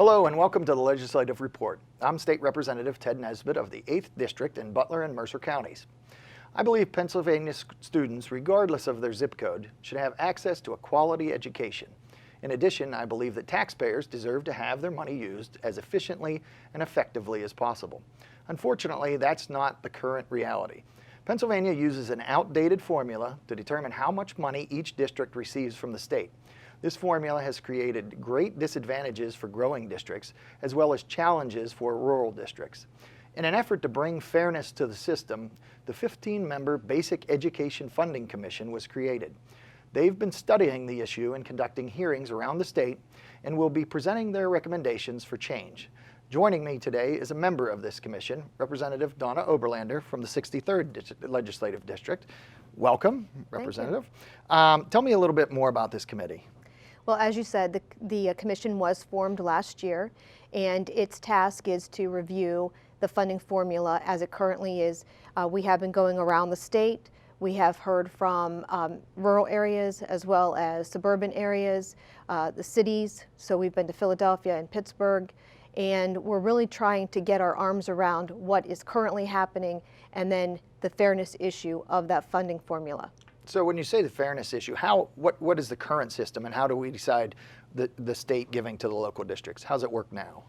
Hello and welcome to the Legislative Report. I'm State Representative Ted Nesbit of the 8th District in Butler and Mercer counties. I believe Pennsylvania students, regardless of their zip code, should have access to a quality education. In addition, I believe that taxpayers deserve to have their money used as efficiently and effectively as possible. Unfortunately, that's not the current reality. Pennsylvania uses an outdated formula to determine how much money each district receives from the state. This formula has created great disadvantages for growing districts, as well as challenges for rural districts. In an effort to bring fairness to the system, the 15-member Basic Education Funding Commission was created. They've been studying the issue and conducting hearings around the state and will be presenting their recommendations for change. Joining me today is a member of this commission, Representative Donna Oberlander from the 63rd Legislative District. Welcome, Representative. Tell me a little bit more about this committee. Well, as you said, the commission was formed last year, and its task is to review the funding formula as it currently is. We have been going around the state. We have heard from rural areas as well as suburban areas, the cities. So we've been to Philadelphia and Pittsburgh, and we're really trying to get our arms around what is currently happening and then the fairness issue of that funding formula. So when you say the fairness issue, what is the current system and how do we decide the state giving to the local districts? How's it work now?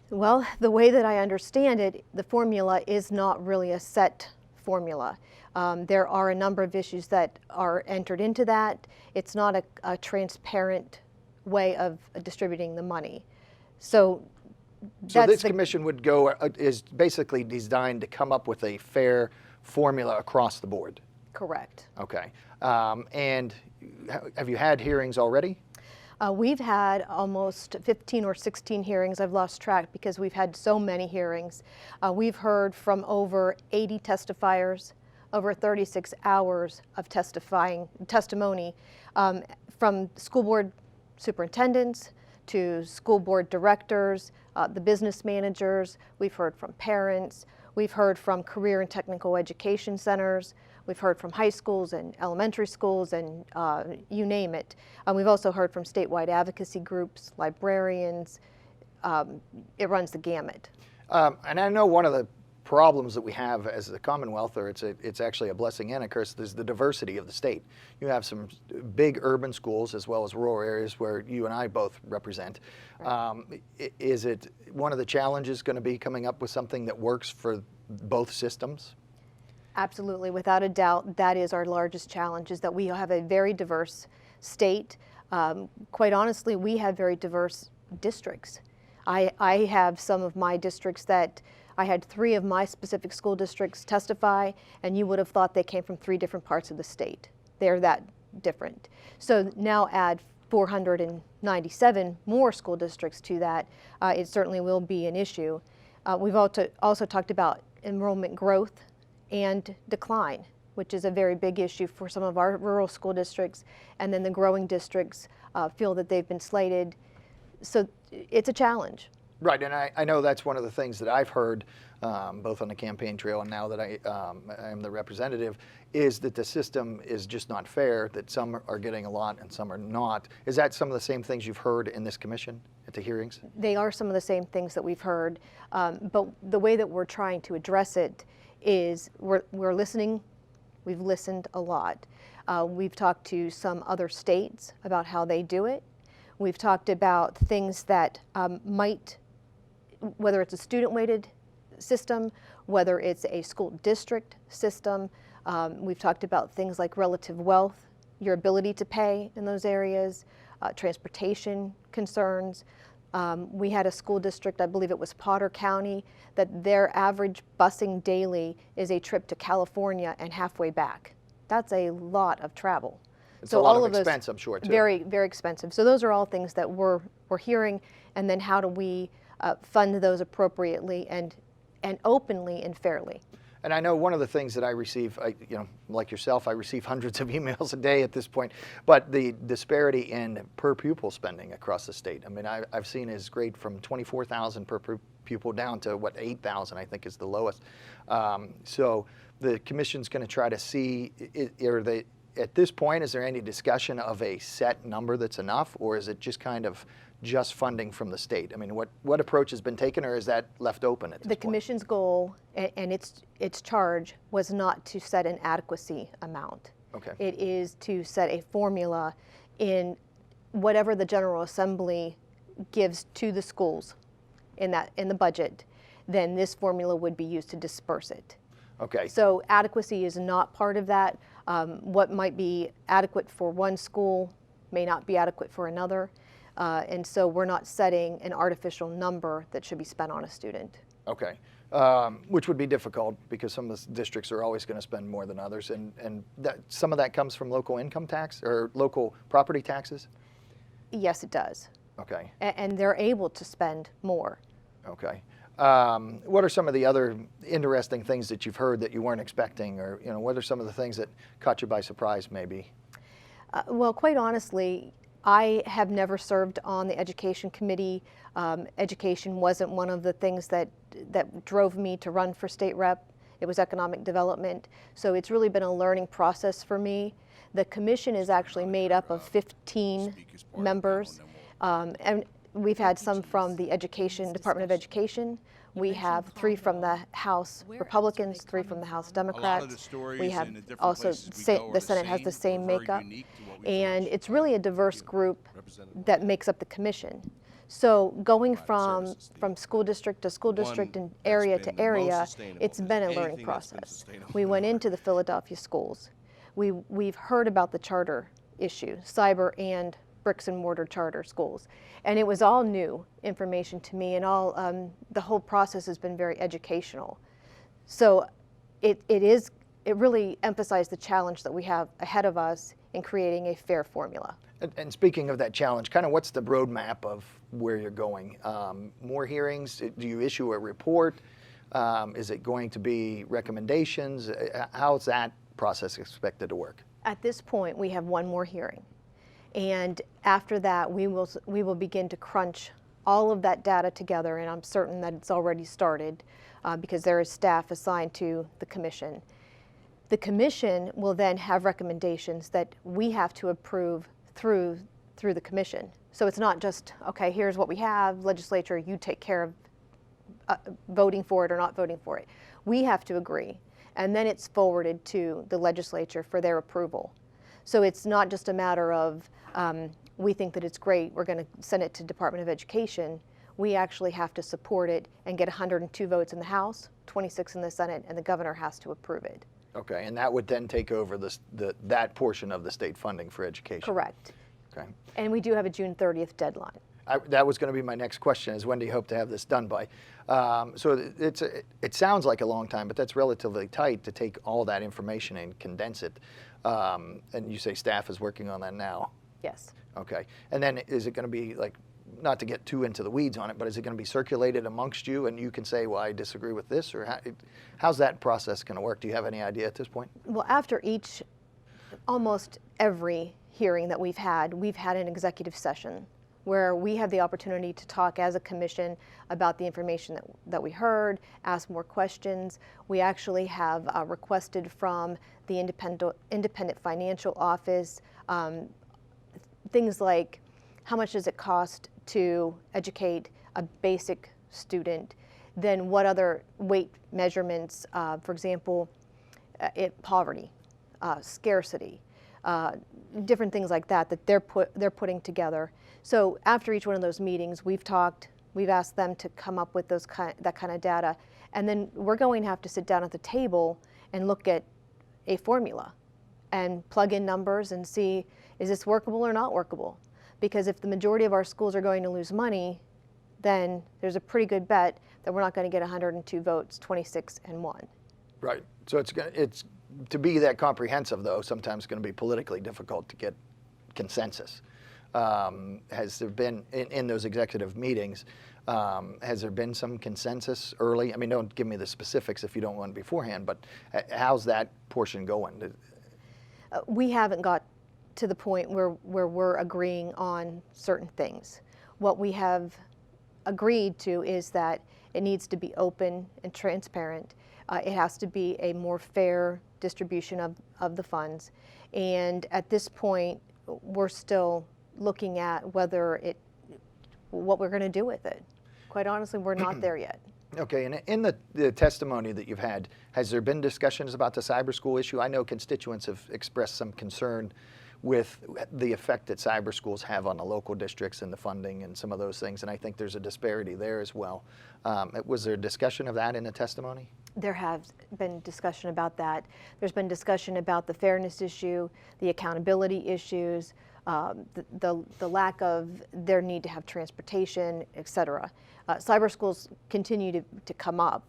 Well, the way that I understand it, the formula is not really a set formula. There are a number of issues that are entered into that. It's not a transparent way of distributing the money. So this commission would go, is basically designed to come up with a fair formula across the board? Correct. Okay. And have you had hearings already? We've had almost 15 or 16 hearings. I've lost track because we've had so many hearings. We've heard from over 80 testifiers, over 36 hours of testimony from school board superintendents to school board directors, the business managers. We've heard from parents. We've heard from career and technical education centers. We've heard from high schools and elementary schools and you name it. We've also heard from statewide advocacy groups, librarians. It runs the gamut. And I know one of the problems that we have as the Commonwealth, or it's actually a blessing and a curse, is the diversity of the state. You have some big urban schools as well as rural areas where you and I both represent. Right. Is it one of the challenges going to be coming up with something that works for both systems? Absolutely, without a doubt, that is our largest challenge, is that we have a very diverse state. Quite honestly, we have very diverse districts. I have some of my districts that I had 3 of my specific school districts testify, and you would have thought they came from 3 different parts of the state. They're that different. So now add 497 more school districts to that, it certainly will be an issue. We've also talked about enrollment growth and decline, which is a very big issue for some of our rural school districts, and then the growing districts feel that they've been slated. So it's a challenge. Right, and I know that's one of the things that I've heard, both on the campaign trail and now that I am the representative, is that the system is just not fair, that some are getting a lot and some are not. Is that some of the same things you've heard in this commission at the hearings? They are some of the same things that we've heard, but the way that we're trying to address it is we're listening. We've listened a lot. We've talked to some other states about how they do it. We've talked about things that whether it's a student-weighted system, whether it's a school district system. We've talked about things like relative wealth, your ability to pay in those areas, transportation concerns. We had a school district, I believe it was Potter County, that their average busing daily is a trip to California and halfway back. That's a lot of travel. It's so a lot of expense, I'm sure, too. Very, very expensive. So those are all things that we're hearing, and then how do we fund those appropriately and openly and fairly. And I know one of the things that I receive, like yourself, I receive hundreds of emails a day at this point, but the disparity in per pupil spending across the state. I mean, I've seen is great from $24,000 per pupil down to what, $8,000 I think is the lowest. So the commission's going to try to see, at this point, is there any discussion of a set number that's enough, or is it just kind of just funding from the state? I mean, what approach has been taken, or is that left open at this The point? commission's goal and its charge was not to set an adequacy amount. Okay. It is to set a formula in whatever the General Assembly gives to the schools in the budget, then this formula would be used to disperse it. Okay. So adequacy is not part of that. What might be adequate for one school may not be adequate for another. And so we're not setting an artificial number that should be spent on a student. Okay. Which would be difficult because some of the districts are always going to spend more than others, and some of that comes from local income tax or local property taxes? Yes, it does. Okay. And they're able to spend more. Okay. What are some of the other interesting things that you've heard that you weren't expecting, or what are some of the things that caught you by surprise maybe? Well, quite honestly, I have never served on the education committee. Education wasn't one of the things that drove me to run for state rep. It was economic development. So it's really been a learning process for me. The commission is actually made up of 15 members. And we've had some from the Department of Education. We have 3 from the House Republicans, 3 from the House Democrats. We have also, the Senate has the same makeup. And it's really a diverse group that makes up the commission. So going from school district to school district and area to area, it's been a learning process. We went into the Philadelphia schools. We've heard about the charter issue, cyber and bricks and mortar charter schools. And it was all new information to me, and the whole process has been very educational. So it really emphasized the challenge that we have ahead of us in creating a fair formula. And speaking of that challenge, kind of what's the roadmap of where you're going? More hearings? Do you issue a report? Is it going to be recommendations? How's that process expected to work? At this point, we have one more hearing. And after that, we will begin to crunch all of that data together, and I'm certain that it's already started because there is staff assigned to the commission. The commission will then have recommendations that we have to approve through the commission. So it's not just, okay, here's what we have, legislature, you take care of voting for it or not voting for it. We have to agree, and then it's forwarded to the legislature for their approval. So it's not just a matter of, we think that it's great, we're going to send it to Department of Education. We actually have to support it and get 102 votes in the House, 26 in the Senate, and the governor has to approve it. Okay, and that would then take over that portion of the state funding for education? Correct. Okay. And we do have a June 30th deadline. That was going to be my next question, is when do you hope to have this done by? So it sounds like a long time, but that's relatively tight to take all that information and condense it. And you say staff is working on that now? Yes. Okay. And then is it going to be, like, not to get too into the weeds on it, but is it going to be circulated amongst you and you can say, well, I disagree with this? Or how's that process going to work? Do you have any idea at this point? Well, after almost every hearing that we've had an executive session where we have the opportunity to talk as a commission about the information that we heard, ask more questions. We actually have requested from the independent financial office things like, how much does it cost to educate a basic student? Then what other weight measurements, for example, poverty, scarcity, different things like that they're putting together. So after each one of those meetings, we've asked them to come up with that kind of data, and then we're going to have to sit down at the table and look at a formula and plug in numbers and see, is this workable or not workable? Because if the majority of our schools are going to lose money, then there's a pretty good bet that we're not going to get 102 votes, 26 and 1. Right. So it's to be that comprehensive, though, sometimes going to be politically difficult to get consensus. Has there been, in those executive meetings, has there been some consensus early? I mean, don't give me the specifics if you don't want beforehand, but how's that portion going? We haven't got to the point where we're agreeing on certain things. What we have agreed to is that It needs to be open and transparent. It has to be a more fair distribution of the funds. And at this point, we're still looking at what we're going to do with it. Quite honestly, we're not there yet. Okay, and in the testimony that you've had, has there been discussions about the cyber school issue? I know constituents have expressed some concern with the effect that cyber schools have on the local districts and the funding and some of those things, and I think there's a disparity there as well. Was there a discussion of that in the testimony? There has been discussion about that. There's been discussion about the fairness issue, the accountability issues, the lack of their need to have transportation, et cetera. Cyber schools continue to come up.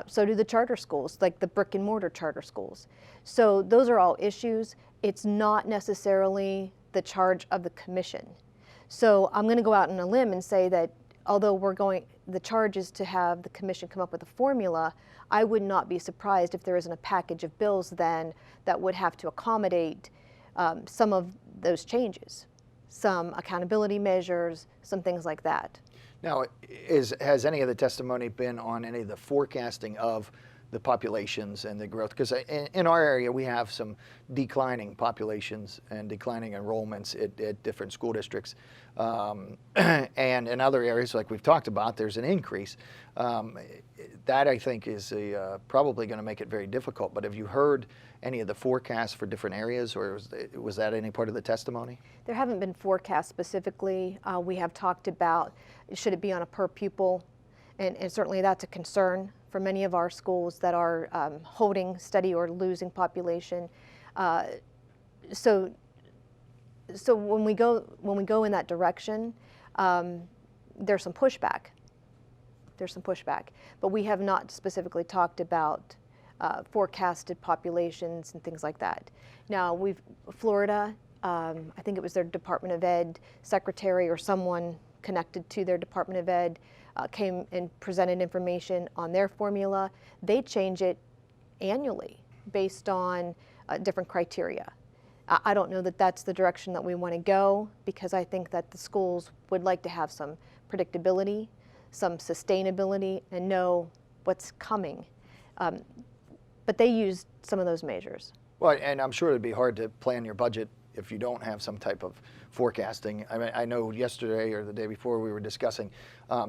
So do the charter schools, like the brick and mortar charter schools. So those are all issues. It's not necessarily the charge of the commission. So I'm going to go out on a limb and say that although the charge is to have the commission come up with a formula, I would not be surprised if there isn't a package of bills then that would have to accommodate some of those changes, some accountability measures, some things like that. Now, has any of the testimony been on any of the forecasting of the populations and the growth? Because in our area, we have some declining populations and declining enrollments at different school districts. And in other areas, like we've talked about, there's an increase. That, I think, is probably going to make it very difficult. But have you heard any of the forecasts for different areas, or was that any part of the testimony? There haven't been forecasts specifically. We have talked about, should it be on a per pupil? And certainly that's a concern for many of our schools that are holding steady or losing population. So when we go in that direction, there's some pushback. But we have not specifically talked about forecasted populations and things like that. Now, Florida, I think it was their Department of Ed secretary or someone connected to their Department of Ed came and presented information on their formula. They change it annually based on different criteria. I don't know that that's the direction that we want to go, because I think that the schools would like to have some predictability, some sustainability, and know what's coming. But they use some of those measures. Well, and I'm sure it'd be hard to plan your budget if you don't have some type of forecasting. I mean, I know yesterday or the day before we were discussing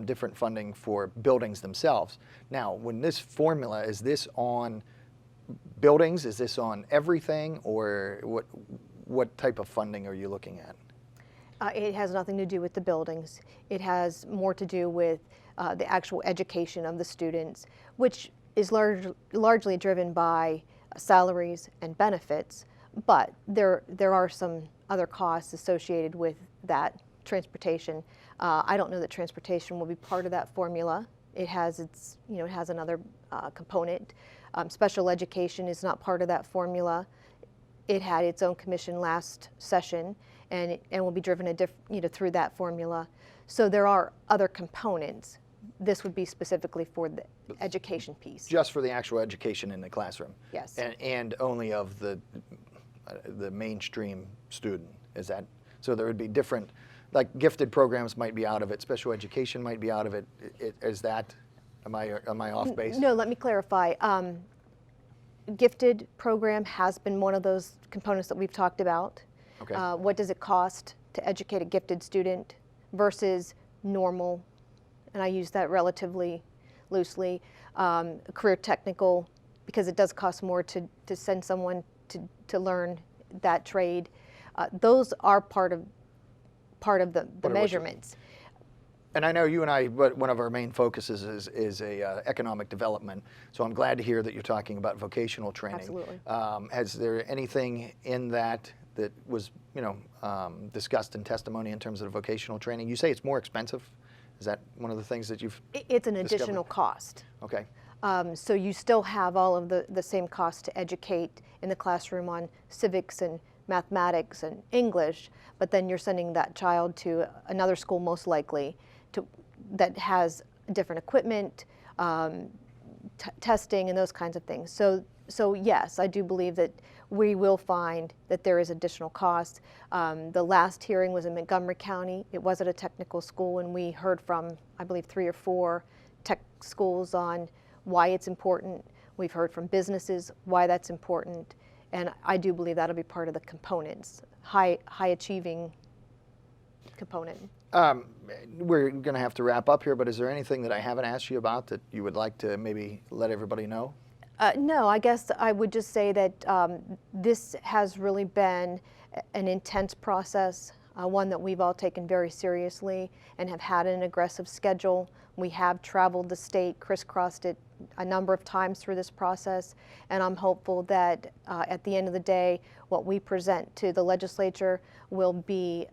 different funding for buildings themselves. Now, when this formula, is this on buildings? Is this on everything? Or what type of funding are you looking at? It has nothing to do with the buildings. It has more to do with the actual education of the students, which is largely driven by salaries and benefits, but there are some other costs associated with that transportation. I don't know that transportation will be part of that formula. It has it has another component. Special education is not part of that formula. It had its own commission last session, and will be driven through that formula. So there are other components. This would be specifically for the education piece. Just for the actual education in the classroom? Yes. And only of the mainstream student, is that? So there would be different, like gifted programs might be out of it, special education might be out of it. Is that, am I off base? No, let me clarify. Gifted program has been one of those components that we've talked about. Okay. What does it cost to educate a gifted student versus normal? And I use that relatively loosely. Career technical, because it does cost more to send someone to learn that trade. Those are part of the measurements. And I know you and I, but one of our main focuses is economic development. So I'm glad to hear that you're talking about vocational training. Absolutely. Has there anything in that was discussed in testimony in terms of vocational training? You say it's more expensive. Is that one of the things that you've It's an additional cost. Okay. So you still have all of the same costs to educate in the classroom on civics and mathematics and English, but then you're sending that child to another school most likely that has different equipment, testing and those kinds of things. So yes, I do believe that we will find that there is additional cost. The last hearing was in Montgomery County. It was at a technical school, and we heard from, I believe, 3 or 4 tech schools on why it's important. We've heard from businesses why that's important. And I do believe that'll be part of the components, high achieving component. We're going to have to wrap up here, but is there anything that I haven't asked you about that you would like to maybe let everybody know? No, I guess I would just say that this has really been an intense process, one that we've all taken very seriously and have had an aggressive schedule. We have traveled the state, crisscrossed it a number of times through this process, and I'm hopeful that at the end of the day, what we present to the legislature will be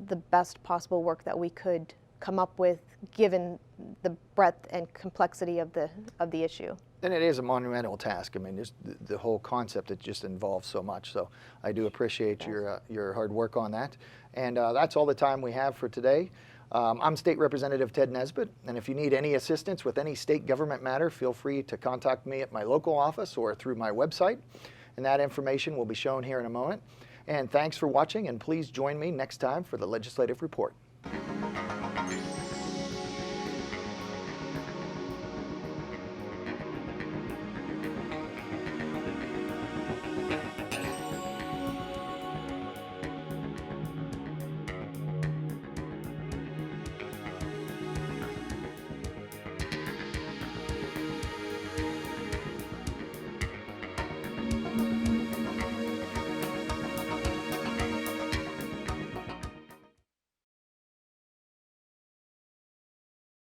the best possible work that we could come up with, given the breadth and complexity of the issue. And it is a monumental task. I mean, just the whole concept, it just involves so much. So I do appreciate your hard work on that. And that's all the time we have for today. I'm State Representative Ted Nesbit, and if you need any assistance with any state government matter, feel free to contact me at my local office or through my website, and that information will be shown here in a moment. And thanks for watching, and please join me next time for the Legislative Report.